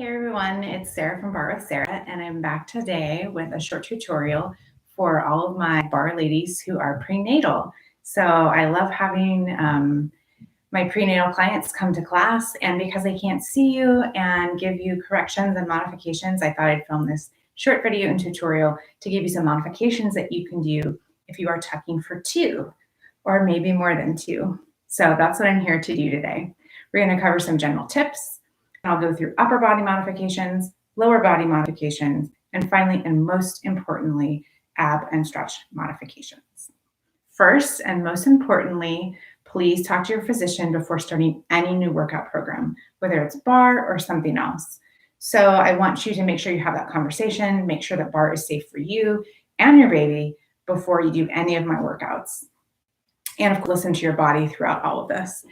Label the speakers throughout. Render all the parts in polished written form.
Speaker 1: Hey everyone, it's Sarah from Bar with Sarah, and I'm back today with a short tutorial for all of my bar ladies who are prenatal. So I love having my prenatal clients come to class, and because I can't see you and give you corrections and modifications, I thought I'd film this short video and tutorial to give you some modifications that you can do if you are tucking for two or maybe more than two. So that's what I'm here to do today. We're going to cover some general tips. I'll go through upper body modifications, lower body modifications, and finally, and most importantly, ab and stretch modifications. First, and most importantly, please talk to your physician before starting any new workout program, whether it's bar or something else. So I want you to make sure you have that conversation, make sure that bar is safe for you and your baby before you do any of my workouts. And of course, listen to your body throughout all of this.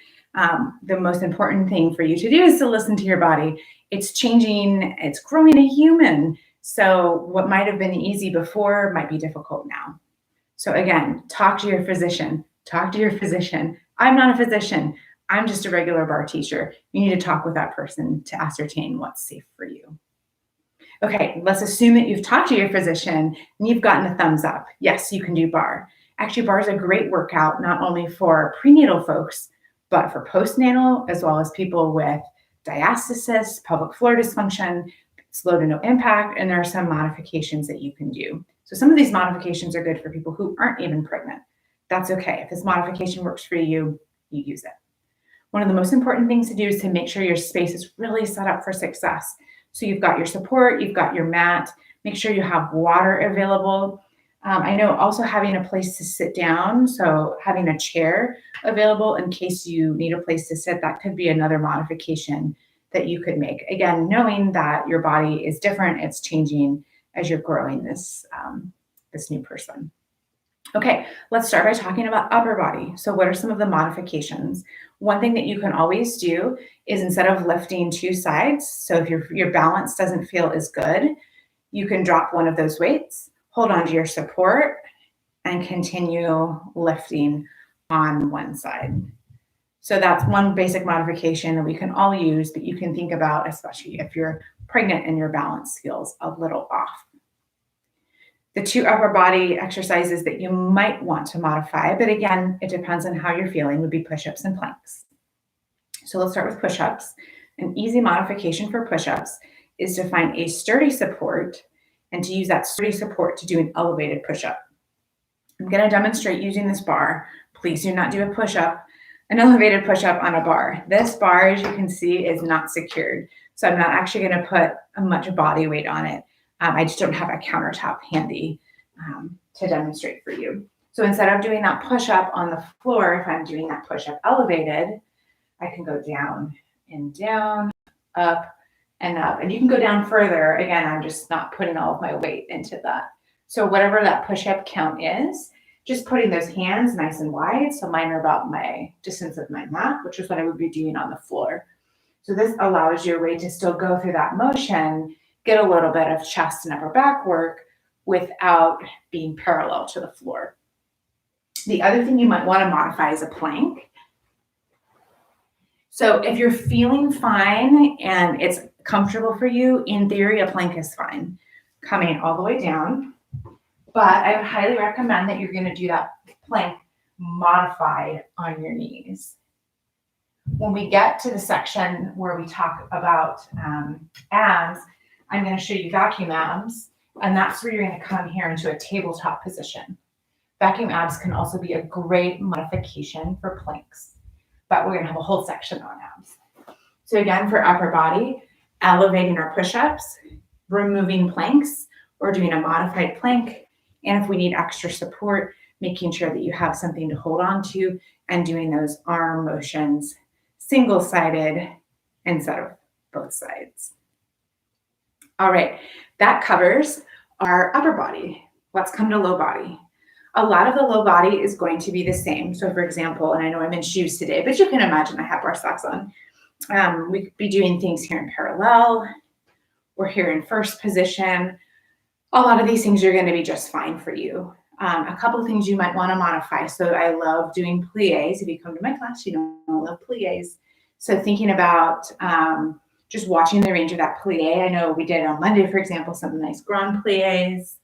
Speaker 1: The most important thing for you to do is to listen to your body. It's changing, it's growing a human. So what might have been easy before might be difficult now. So again, talk to your physician. Talk to your physician. I'm not a physician. I'm just a regular bar teacher. You need to talk with that person to ascertain what's safe for you. Okay, let's assume that you've talked to your physician and you've gotten a thumbs up. Yes, you can do bar. Actually, bar is a great workout, not only for prenatal folks, but for postnatal, as well as people with diastasis, pelvic floor dysfunction, slow to no impact, and there are some modifications that you can do. So some of these modifications are good for people who aren't even pregnant. That's okay. If this modification works for you, you use it. One of the most important things to do is to make sure your space is really set up for success. So you've got your support, you've got your mat, make sure you have water available. I know also having a place to sit down, so having a chair available in case you need a place to sit, that could be another modification that you could make. Again, knowing that your body is different, it's changing as you're growing this new person. Okay, let's start by talking about upper body. So what are some of the modifications? One thing that you can always do is instead of lifting two sides, so if your balance doesn't feel as good, you can drop one of those weights, hold on to your support, and continue lifting on one side. So that's one basic modification that we can all use, but you can think about, especially if you're pregnant and your balance feels a little off. The two upper body exercises that you might want to modify, but again, it depends on how you're feeling, would be push-ups and planks. So let's start with push-ups. An easy modification for push-ups is to find a sturdy support and to use that sturdy support to do an elevated push-up. I'm going to demonstrate using this bar. Please do not do a push-up, an elevated push-up on a bar. This bar, as you can see, is not secured. So I'm not actually going to put much body weight on it. I just don't have a countertop handy to demonstrate for you. So instead of doing that push-up on the floor, if I'm doing that push-up elevated, I can go down and down, up and up. And you can go down further. Again, I'm just not putting all of my weight into that. So whatever that push-up count is, just putting those hands nice and wide. So mine are about my distance of my mat, which is what I would be doing on the floor. So this allows your weight to still go through that motion, get a little bit of chest and upper back work without being parallel to the floor. The other thing you might want to modify is a plank. So if you're feeling fine and it's comfortable for you, in theory, a plank is fine, coming all the way down. But I would highly recommend that you're going to do that plank modified on your knees. When we get to the section where we talk about abs, I'm going to show you vacuum abs, and that's where you're going to come here into a tabletop position. Vacuum abs can also be a great modification for planks, but we're going to have a whole section on abs. So again, for upper body, elevating our push-ups, removing planks, or doing a modified plank. And if we need extra support, making sure that you have something to hold on to and doing those arm motions, single-sided instead of both sides. All right, that covers our upper body. Let's come to low body. A lot of the low body is going to be the same. So for example, and I know I'm in shoes today, but you can imagine I have bar socks on. We could be doing things here in parallel. We're here in first position. A lot of these things are going to be just fine for you. A couple of things you might want to modify. So I love doing plies. If you come to my class, you know I love plies. So thinking about just watching the range of that plie. I know we did on Monday, for example, some nice grand plies.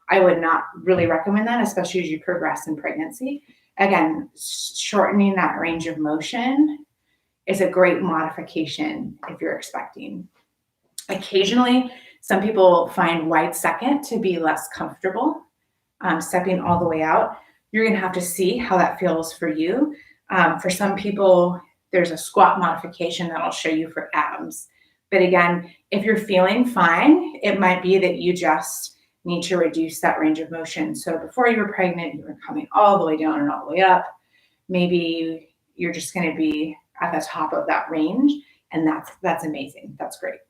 Speaker 1: I would not really recommend that, especially as you progress in pregnancy. Again, shortening that range of motion is a great modification if you're expecting. Occasionally, some people find wide second to be less comfortable, stepping all the way out. You're going to have to see how that feels for you. For some people, there's a squat modification that I'll show you for abs. But again, if you're feeling fine, it might be that you just need to reduce that range of motion. So before you were pregnant, you were coming all the way down and all the way up. Maybe you're just going to be at the top of that range, and that's amazing. That's great.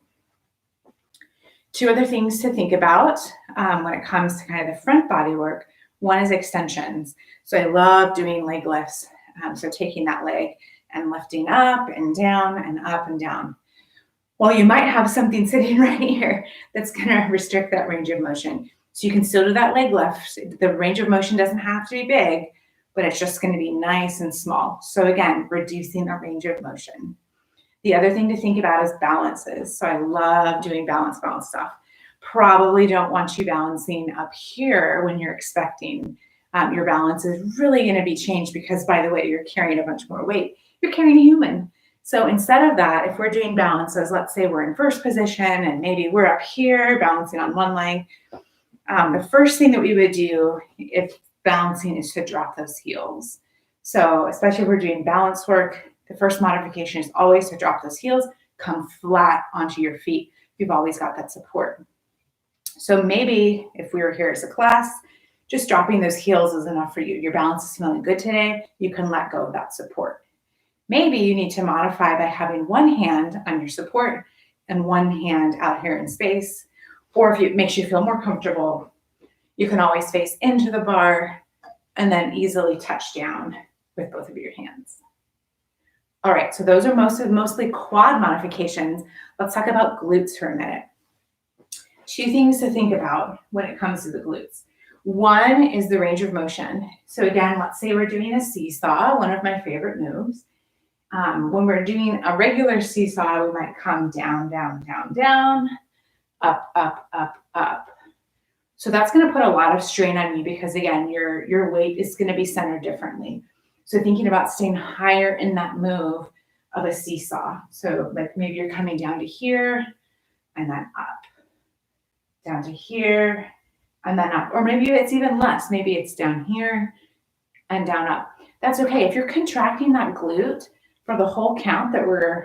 Speaker 1: Two other things to think about when it comes to kind of the front body work. One is extensions. So I love doing leg lifts. So taking that leg and lifting up and down and up and down. Well, you might have something sitting right here that's going to restrict that range of motion. So you can still do that leg lift. The range of motion doesn't have to be big, but it's just going to be nice and small. So again, reducing the range of motion. The other thing to think about is balances. So I love doing balance stuff. Probably don't want you balancing up here when you're expecting. Your balance is really going to be changed because, by the way, you're carrying a bunch more weight. You're carrying a human. So instead of that, if we're doing balances, let's say we're in first position and maybe we're up here balancing on one leg. The first thing that we would do if balancing is to drop those heels. So especially if we're doing balance work, the first modification is always to drop those heels, come flat onto your feet. You've always got that support. So maybe if we were here as a class, just dropping those heels is enough for you. Your balance is feeling good today. You can let go of that support. Maybe you need to modify by having one hand on your support and one hand out here in space. Or if it makes you feel more comfortable, you can always face into the bar and then easily touch down with both of your hands. All right, so those are mostly quad modifications. Let's talk about glutes for a minute. Two things to think about when it comes to the glutes. One is the range of motion. So again, let's say we're doing a seesaw, one of my favorite moves. When we're doing a regular seesaw, we might come down, down, down, down, up, up, up, up. So that's going to put a lot of strain on you because, again, your weight is going to be centered differently. So thinking about staying higher in that move of a seesaw. So like maybe you're coming down to here and then up, down to here and then up. Or maybe it's even less. Maybe it's down here and down up. That's okay. If you're contracting that glute for the whole count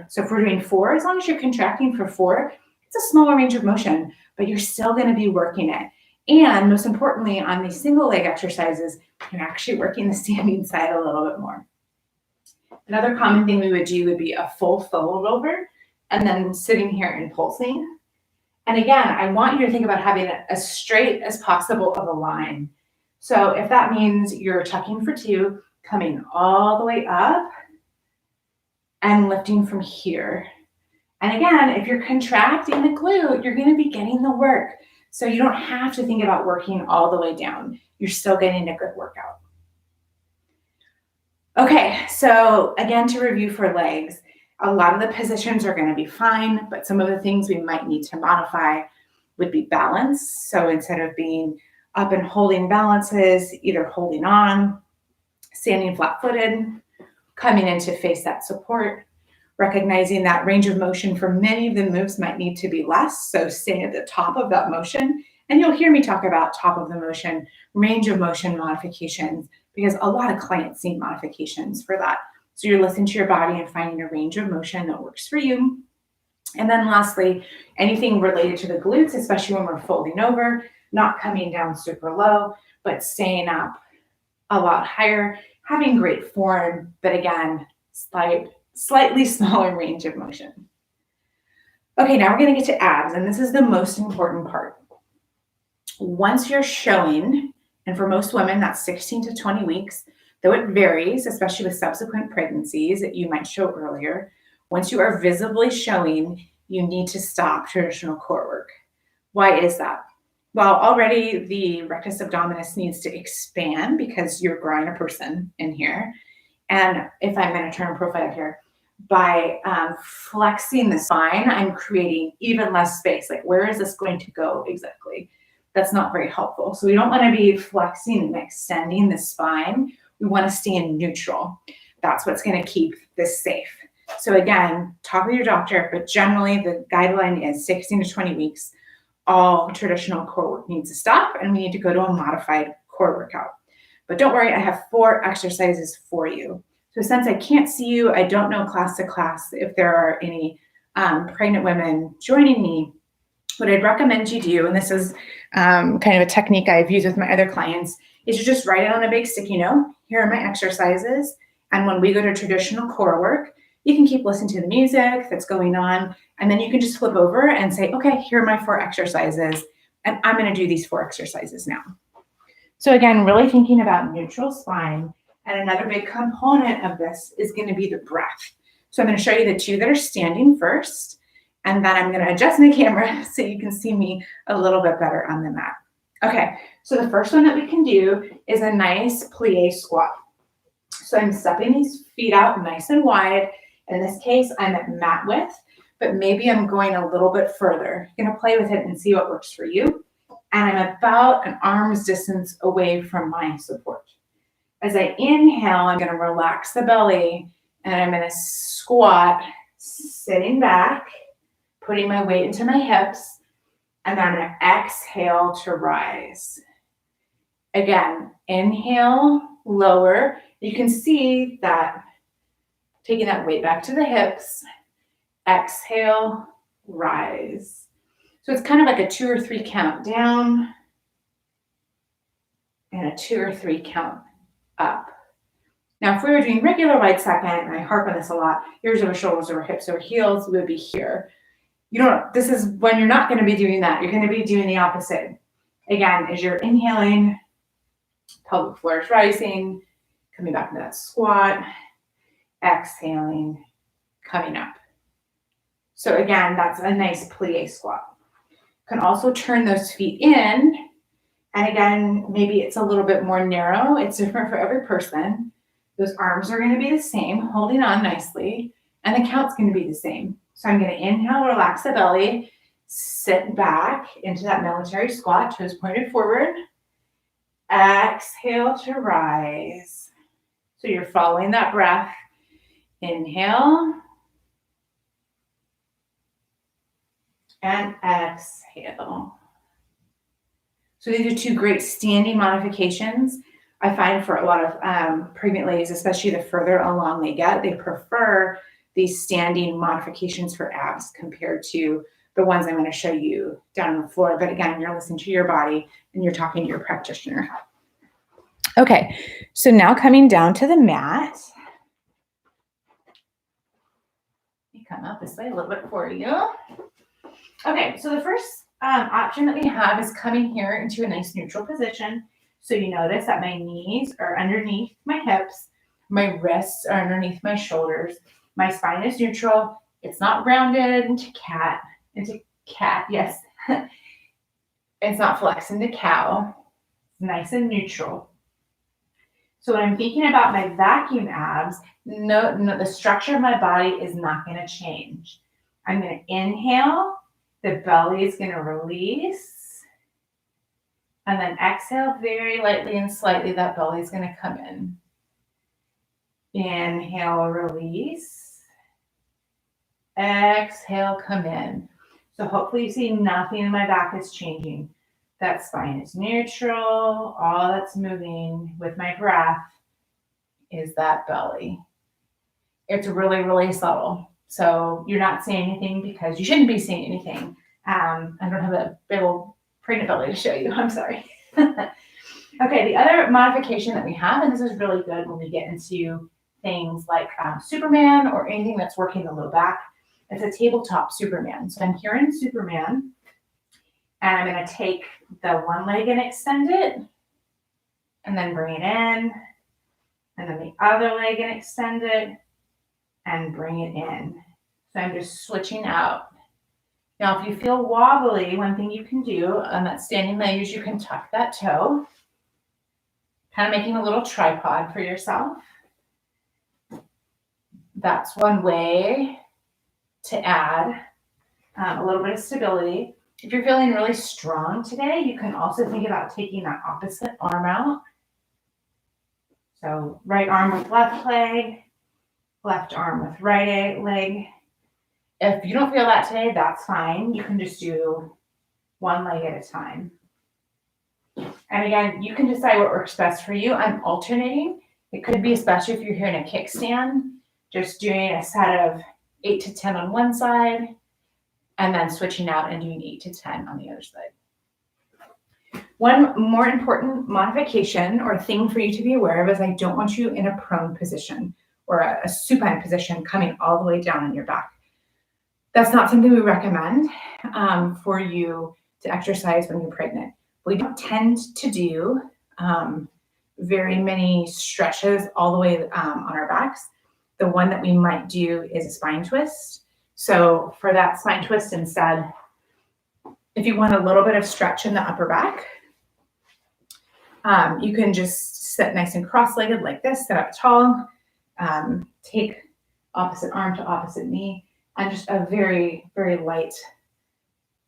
Speaker 1: so if we're doing 4, as long as you're contracting for 4, it's a smaller range of motion, but you're still going to be working it. And most importantly, on these single leg exercises, you're actually working the standing side a little bit more. Another common thing we would do would be a full fold over and then sitting here and pulsing. And again, I want you to think about having it as straight as possible of a line. So if that means you're tucking for 2, coming all the way up and lifting from here. And again, if you're contracting the glute, you're going to be getting the work. So you don't have to think about working all the way down. You're still getting a good workout. Okay, so again, to review for legs, a lot of the positions are going to be fine, but some of the things we might need to modify would be balance. So instead of being up and holding balances, either holding on, standing flat-footed, coming in to face that support, recognizing that range of motion for many of the moves might need to be less. So staying at the top of that motion. And you'll hear me talk about top of the motion, range of motion modifications, because a lot of clients need modifications for that. So you're listening to your body and finding a range of motion that works for you. And then lastly, anything related to the glutes, especially when we're folding over, not coming down super low, but staying up a lot higher, having great form, but again, slightly smaller range of motion. Okay, now we're going to get to abs, and this is the most important part. Once you're showing, and for most women, that's 16 to 20 weeks, though it varies, especially with subsequent pregnancies that you might show earlier. Once you are visibly showing, you need to stop traditional core work. Why is that? Well, already the rectus abdominis needs to expand because you're growing a person in here. And if I'm going to turn profile here, by flexing the spine, I'm creating even less space. Like, where is this going to go exactly? That's not very helpful. So we don't want to be flexing and extending the spine. We want to stay in neutral. That's what's going to keep this safe. So again, talk with your doctor, but generally the guideline is 16 to 20 weeks. All traditional core work needs to stop and we need to go to a modified core workout. But don't worry, I have 4 exercises for you. So since I can't see you, I don't know class to class if there are any pregnant women joining me. What I'd recommend you do, and this is kind of a technique I've used with my other clients, is you just write it on a big sticky note. Here are my exercises. And when we go to traditional core work, you can keep listening to the music that's going on. And then you can just flip over and say, okay, here are my 4 exercises. And I'm going to do these 4 exercises now. So again, really thinking about neutral spine. And another big component of this is going to be the breath. So I'm going to show you the 2 that are standing first. And then I'm going to adjust my camera so you can see me a little bit better on the mat. Okay, so the first one that we can do is a nice plie squat. So I'm stepping these feet out nice and wide. In this case, I'm at mat width, but maybe I'm going a little bit further. You're going to play with it and see what works for you. And I'm about an arm's distance away from my support. As I inhale, I'm going to relax the belly and I'm going to squat, sitting back, putting my weight into my hips, and then I'm going to exhale to rise. Again, inhale, lower. You can see that taking that weight back to the hips, exhale, rise. So it's kind of like a 2 or 3 count down and a 2 or 3 count up. Now, if we were doing regular wide second, and I harp on this a lot, ears over shoulders over hips over heels, we would be here. This is when you're not going to be doing that. You're going to be doing the opposite. Again, as you're inhaling, pelvic floor is rising, coming back into that squat, exhaling, coming up. So again, that's a nice plie squat. You can also turn those feet in. And again, maybe it's a little bit more narrow. It's different for every person. Those arms are going to be the same, holding on nicely, and the count's going to be the same. So I'm going to inhale, relax the belly, sit back into that military squat, toes pointed forward. Exhale to rise. So you're following that breath. Inhale. And exhale. So these are 2 great standing modifications. I find for a lot of pregnant ladies, especially the further along they get, they prefer these standing modifications for abs compared to the ones I'm going to show you down on the floor. But again, you're listening to your body and you're talking to your practitioner. Okay, so now coming down to the mat. Let me come up this way a little bit for you. Okay, so the first option that we have is coming here into a nice neutral position. So you notice that my knees are underneath my hips, my wrists are underneath my shoulders, my spine is neutral, it's not rounded into cat, yes. It's not flexed into cow, it's nice and neutral. So when I'm thinking about my vacuum abs, no, the structure of my body is not going to change. I'm going to inhale, the belly is going to release. And then exhale very lightly and slightly, that belly is going to come in. Inhale, release. Exhale, come in. So hopefully you see nothing in my back is changing. That spine is neutral. All that's moving with my breath is that belly. It's really, really subtle. So you're not seeing anything because you shouldn't be seeing anything. I don't have a big old pregnant belly to show you. I'm sorry. Okay, the other modification that we have, and this is really good when we get into things like Superman or anything that's working the low back, it's a tabletop Superman. So I'm here in Superman, and I'm going to take the one leg and extend it, and then bring it in, and then the other leg and extend it, and bring it in. So I'm just switching out. Now, if you feel wobbly, one thing you can do on that standing leg is you can tuck that toe, kind of making a little tripod for yourself. that's one way to add a little bit of stability. If you're feeling really strong today, you can also think about taking that opposite arm out. So right arm with left leg, left arm with right leg. If you don't feel that today, that's fine. You can just do one leg at a time. And again, you can decide what works best for you. I'm alternating. It could be, especially if you're here in a kickstand, just doing a set of 8 to 10 on one side, and then switching out and doing 8 to 10 on the other side. One more important modification or thing for you to be aware of is I don't want you in a prone position or a supine position coming all the way down on your back. That's not something we recommend for you to exercise when you're pregnant. We don't tend to do very many stretches all the way on our backs. The one that we might do is a spine twist. So for that spine twist instead, if you want a little bit of stretch in the upper back, you can just sit nice and cross-legged like this, sit up tall, take opposite arm to opposite knee, and just a very, very light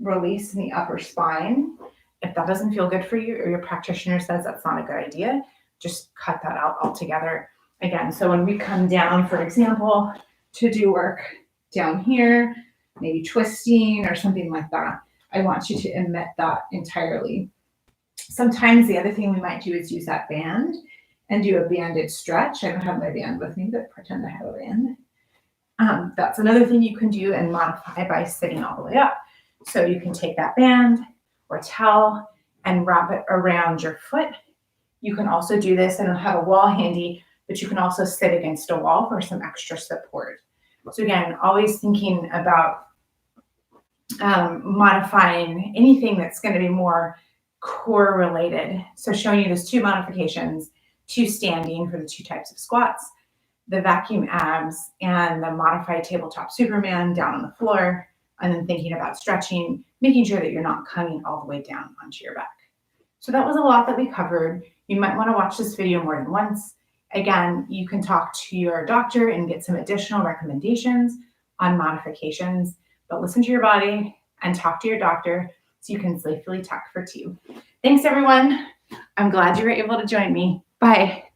Speaker 1: release in the upper spine. If that doesn't feel good for you or your practitioner says that's not a good idea, just cut that out altogether. Again, so when we come down, for example, to do work down here, maybe twisting or something like that, I want you to omit that entirely. Sometimes the other thing we might do is use that band and do a banded stretch. I don't have my band with me, but pretend I have a band. That's another thing you can do and modify by sitting all the way up. So you can take that band or towel and wrap it around your foot. You can also do this, and have a wall handy, but you can also sit against a wall for some extra support. So again, always thinking about modifying anything that's going to be more core related. So showing you those 2 modifications, 2 standing for the 2 types of squats, the vacuum abs, and the modified tabletop Superman down on the floor, and then thinking about stretching, making sure that you're not coming all the way down onto your back. So that was a lot that we covered. You might want to watch this video more than once. Again, you can talk to your doctor and get some additional recommendations on modifications, but listen to your body and talk to your doctor so you can safely tuck for 2. Thanks, everyone. I'm glad you were able to join me. Bye.